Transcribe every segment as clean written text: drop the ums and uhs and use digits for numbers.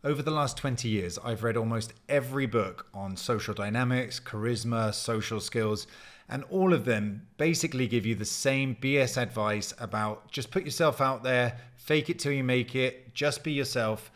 Over the last 20 years, I've read almost every book on social dynamics, charisma, social skills, and all of them basically give you the same BS advice about just put yourself out there, fake it till you make it, just be yourself.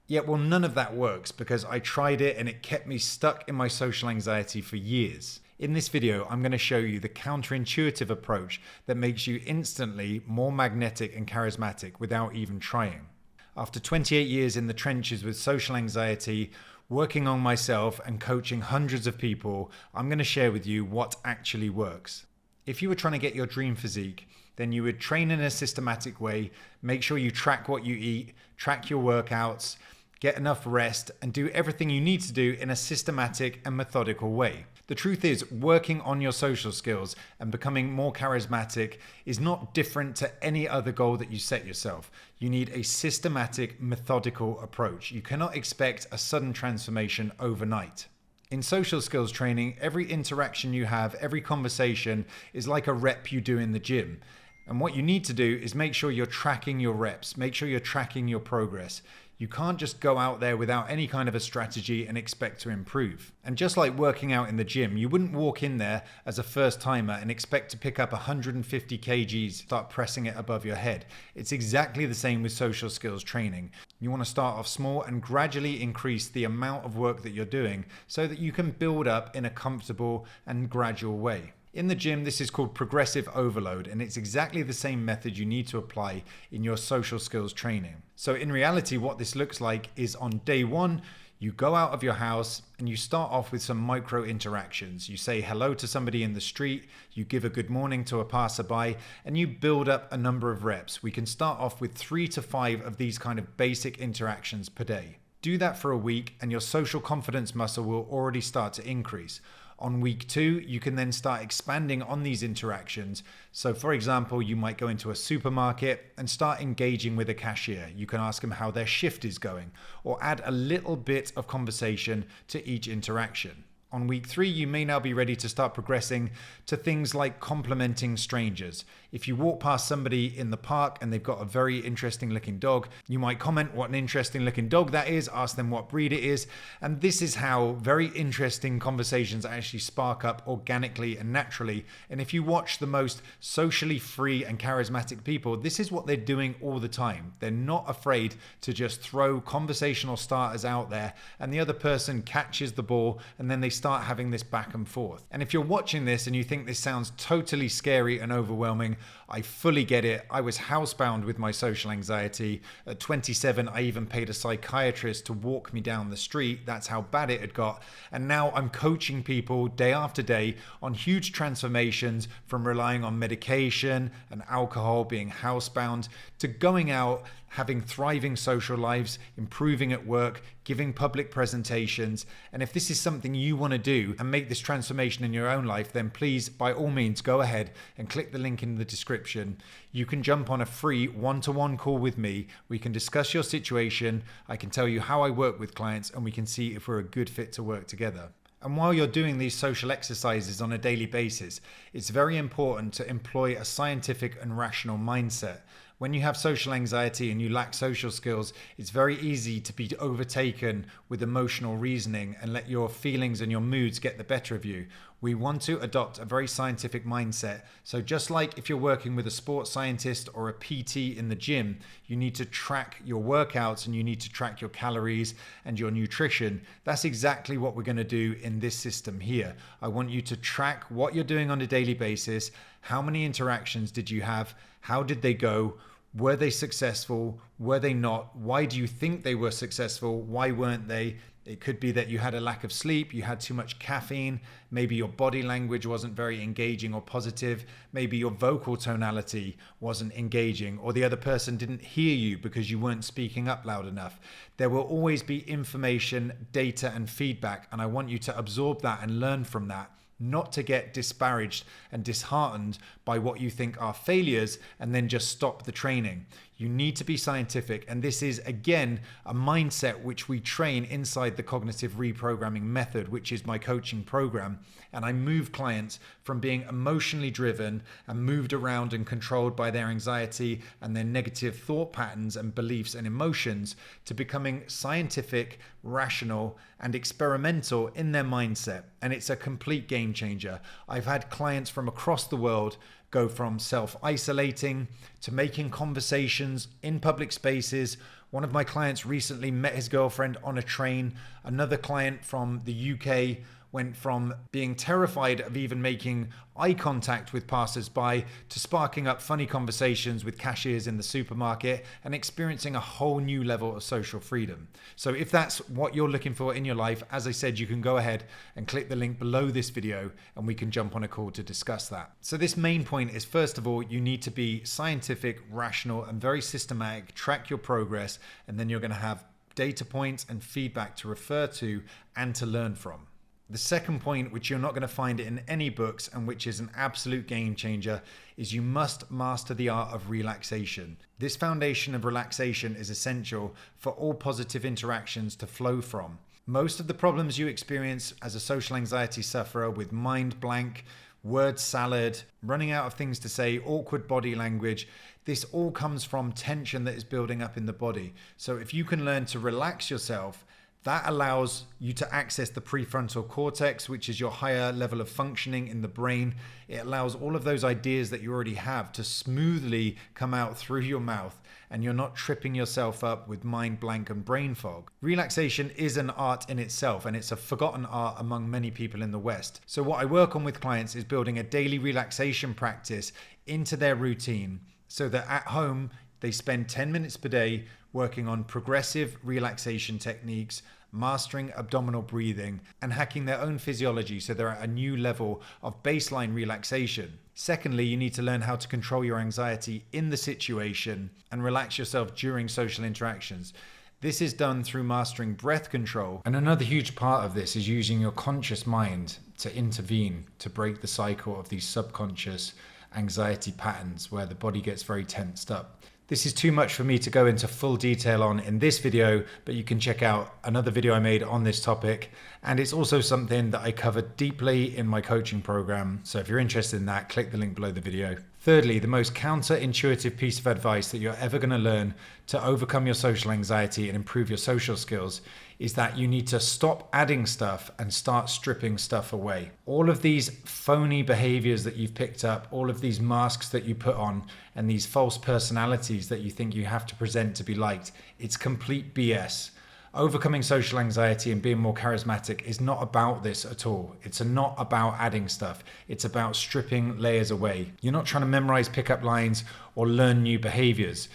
Yet, well, none of that works because I tried it and it kept me stuck in my social anxiety for years. In this video, I'm going to show you the counterintuitive approach that makes you instantly more magnetic and charismatic without even trying. After 28 years in the trenches with social anxiety, working on myself and coaching hundreds of people, I'm going to share with you what actually works. If you were trying to get your dream physique, then you would train in a systematic way, make sure you track what you eat, track your workouts, get enough rest, and do everything you need to do in a systematic and methodical way. The truth is, working on your social skills and becoming more charismatic is not different to any other goal that you set yourself. You need a systematic, methodical approach. You cannot expect a sudden transformation overnight. In social skills training, every interaction you have, every conversation is like a rep you do in the gym. And what you need to do is make sure you're tracking your reps, make sure you're tracking your progress. You can't just go out there without any kind of a strategy and expect to improve. And just like working out in the gym, you wouldn't walk in there as a first timer and expect to pick up 150 kgs, start pressing it above your head. It's exactly the same with social skills training. You want to start off small and gradually increase the amount of work that you're doing so that you can build up in a comfortable and gradual way. In the gym, this is called progressive overload, and it's exactly the same method you need to apply in your social skills training. So in reality, what this looks like is on day one, you go out of your house and you start off with some micro interactions. You say hello to somebody in the street, you give a good morning to a passerby, and you build up a number of reps. We can start off with 3 to 5 of these kind of basic interactions per day. Do that for a week and your social confidence muscle will already start to increase. On week 2, you can then start expanding on these interactions. So for example, you might go into a supermarket and start engaging with a cashier. You can ask them how their shift is going, or add a little bit of conversation to each interaction. On week 3, you may now be ready to start progressing to things like complimenting strangers. If you walk past somebody in the park and they've got a very interesting looking dog, you might comment what an interesting looking dog that is, ask them what breed it is, and this is how very interesting conversations actually spark up organically and naturally. And if you watch the most socially free and charismatic people, this is what they're doing all the time. They're not afraid to just throw conversational starters out there and the other person catches the ball and then they start having this back and forth. And if you're watching this and you think this sounds totally scary and overwhelming, I fully get it. I was housebound with my social anxiety. At 27, I even paid a psychiatrist to walk me down the street. That's how bad it had got. And now I'm coaching people day after day on huge transformations from relying on medication and alcohol, being housebound, to going out, having thriving social lives, improving at work, giving public presentations. And if this is something you want to do and make this transformation in your own life, then please, by all means, go ahead and click the link in the description. You can jump on a free one-to-one call with me. We can discuss your situation. I can tell you how I work with clients and we can see if we're a good fit to work together. And while you're doing these social exercises on a daily basis, it's very important to employ a scientific and rational mindset. When you have social anxiety and you lack social skills, it's very easy to be overtaken with emotional reasoning and let your feelings and your moods get the better of you. We want to adopt a very scientific mindset. So just like if you're working with a sports scientist or a PT in the gym, you need to track your workouts and you need to track your calories and your nutrition. That's exactly what we're going to do in this system here. I want you to track what you're doing on a daily basis. How many interactions did you have? How did they go? Were they successful? Were they not? Why do you think they were successful? Why weren't they? It could be that you had a lack of sleep, you had too much caffeine, maybe your body language wasn't very engaging or positive, maybe your vocal tonality wasn't engaging, or the other person didn't hear you because you weren't speaking up loud enough. There will always be information, data, and feedback, and I want you to absorb that and learn from that. Not to get disparaged and disheartened by what you think are failures and then just stop the training. You need to be scientific. And this is, again, a mindset which we train inside the cognitive reprogramming method, which is my coaching program. And I move clients from being emotionally driven and moved around and controlled by their anxiety and their negative thought patterns and beliefs and emotions to becoming scientific, rational, and experimental in their mindset. And it's a complete game changer. I've had clients from across the world go from self-isolating to making conversations in public spaces. One of my clients recently met his girlfriend on a train. Another client from the UK went from being terrified of even making eye contact with passers-by to sparking up funny conversations with cashiers in the supermarket and experiencing a whole new level of social freedom. So if that's what you're looking for in your life, as I said, you can go ahead and click the link below this video and we can jump on a call to discuss that. So this main point is, first of all, you need to be scientific, rational, and very systematic, track your progress, and then you're going to have data points and feedback to refer to and to learn from. The second point, which you're not going to find in any books and which is an absolute game changer, is you must master the art of relaxation. This foundation of relaxation is essential for all positive interactions to flow from. Most of the problems you experience as a social anxiety sufferer with mind blank, word salad, running out of things to say, awkward body language, this all comes from tension that is building up in the body. So if you can learn to relax yourself, that allows you to access the prefrontal cortex, which is your higher level of functioning in the brain. It allows all of those ideas that you already have to smoothly come out through your mouth, and you're not tripping yourself up with mind blank and brain fog. Relaxation is an art in itself, and it's a forgotten art among many people in the West. So what I work on with clients is building a daily relaxation practice into their routine so that at home they spend 10 minutes per day working on progressive relaxation techniques, mastering abdominal breathing, and hacking their own physiology so they're at a new level of baseline relaxation. Secondly, you need to learn how to control your anxiety in the situation and relax yourself during social interactions. This is done through mastering breath control. And another huge part of this is using your conscious mind to intervene, to break the cycle of these subconscious anxiety patterns where the body gets very tensed up. This is too much for me to go into full detail on in this video, but you can check out another video I made on this topic. And it's also something that I cover deeply in my coaching program. So if you're interested in that, click the link below the video. Thirdly, the most counterintuitive piece of advice that you're ever going to learn to overcome your social anxiety and improve your social skills is that you need to stop adding stuff and start stripping stuff away. All of these phony behaviors that you've picked up, all of these masks that you put on, and these false personalities that you think you have to present to be liked, it's complete BS. Overcoming social anxiety and being more charismatic is not about this at all. It's not about adding stuff. It's about stripping layers away. You're not trying to memorize pickup lines or learn new behaviors.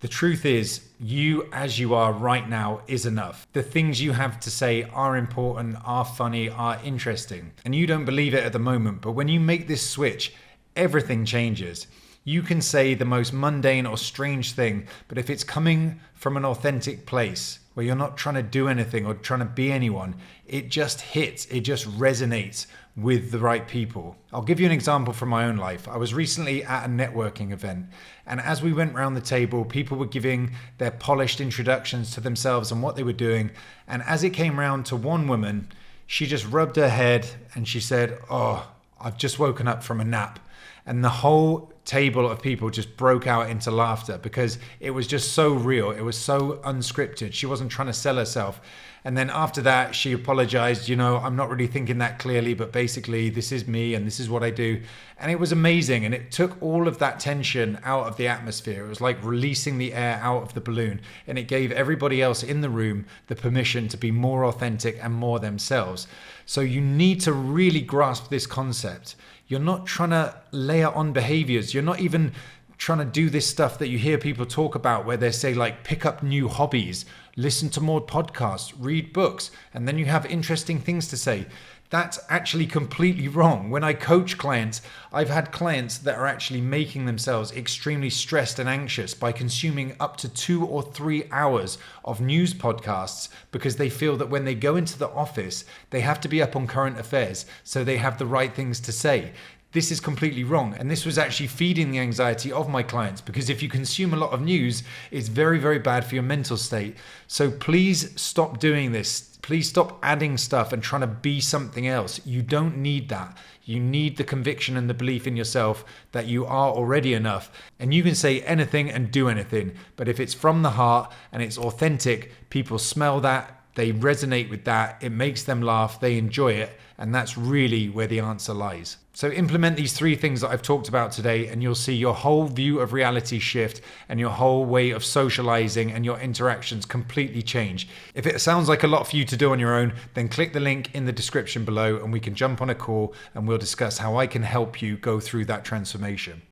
The truth is, you as you are right now is enough. The things you have to say are important, are funny, are interesting. And you don't believe it at the moment, but when you make this switch, everything changes. You can say the most mundane or strange thing, but if it's coming from an authentic place where you're not trying to do anything or trying to be anyone, it just hits, it just resonates with the right people. I'll give you an example from my own life. I was recently at a networking event, and as we went around the table, people were giving their polished introductions to themselves and what they were doing. And as it came round to one woman, she just rubbed her head and she said, "Oh, I've just woken up from a nap." And the whole table of people just broke out into laughter because it was just so real. It was so unscripted. She wasn't trying to sell herself. And then after that, she apologized. I'm not really thinking that clearly, but basically this is me and this is what I do. And it was amazing. And it took all of that tension out of the atmosphere. It was like releasing the air out of the balloon. And it gave everybody else in the room the permission to be more authentic and more themselves. So you need to really grasp this concept. You're not trying to layer on behaviors. You're not even trying to do this stuff that you hear people talk about where they say like pick up new hobbies, listen to more podcasts, read books, and then you have interesting things to say. That's actually completely wrong. When I coach clients, I've had clients that are actually making themselves extremely stressed and anxious by consuming up to 2 or 3 hours of news podcasts because they feel that when they go into the office, they have to be up on current affairs so they have the right things to say. this is completely wrong. And this was actually feeding the anxiety of my clients, because if you consume a lot of news, it's very, very bad for your mental state. So please stop doing this. Please stop adding stuff and trying to be something else. You don't need that. You need the conviction and the belief in yourself that you are already enough. And you can say anything and do anything. But if it's from the heart and it's authentic, people smell that. They resonate with that, it makes them laugh, they enjoy it, and that's really where the answer lies. So implement these 3 things that I've talked about today, and you'll see your whole view of reality shift and your whole way of socializing and your interactions completely change. If it sounds like a lot for you to do on your own, then click the link in the description below and we can jump on a call and we'll discuss how I can help you go through that transformation.